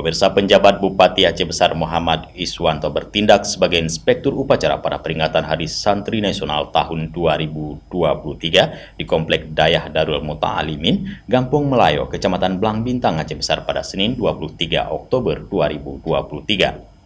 Pemirsa, penjabat Bupati Aceh Besar Muhammad Iswanto bertindak sebagai inspektur upacara pada peringatan Hari Santri Nasional tahun 2023 di Komplek Dayah Darul Muta'alimin, Gampung Melayo, Kecamatan Blang Bintang, Aceh Besar pada Senin 23 Oktober 2023.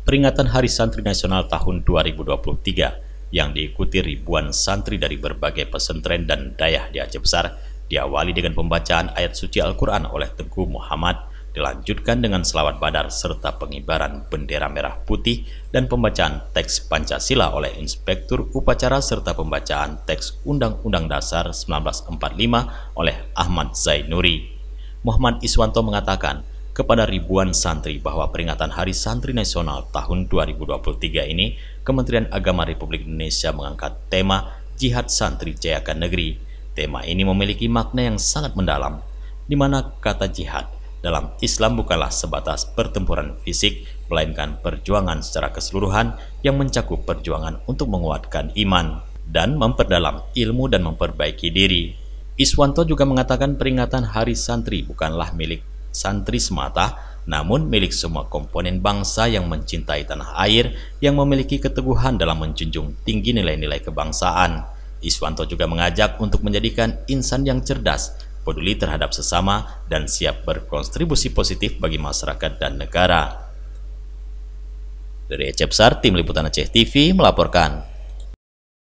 Peringatan Hari Santri Nasional tahun 2023 yang diikuti ribuan santri dari berbagai pesantren dan dayah di Aceh Besar diawali dengan pembacaan ayat suci Al-Quran oleh Tengku Muhammad, dilanjutkan dengan selawat badar serta pengibaran bendera merah putih dan pembacaan teks Pancasila oleh Inspektur Upacara serta pembacaan teks Undang-Undang Dasar 1945 oleh Ahmad Zainuri. Muhammad Iswanto mengatakan kepada ribuan santri bahwa peringatan Hari Santri Nasional tahun 2023 ini, Kementerian Agama Republik Indonesia mengangkat tema Jihad Santri Jayakan Negeri. Tema ini memiliki makna yang sangat mendalam, di mana kata jihad dalam Islam bukanlah sebatas pertempuran fisik, melainkan perjuangan secara keseluruhan yang mencakup perjuangan untuk menguatkan iman dan memperdalam ilmu dan memperbaiki diri. Iswanto juga mengatakan peringatan Hari Santri bukanlah milik santri semata, namun milik semua komponen bangsa yang mencintai tanah air, yang memiliki keteguhan dalam menjunjung tinggi nilai-nilai kebangsaan. Iswanto juga mengajak untuk menjadikan insan yang cerdas, peduli terhadap sesama, dan siap berkontribusi positif bagi masyarakat dan negara. Dari Aceh Besar, Tim Liputan Aceh TV melaporkan.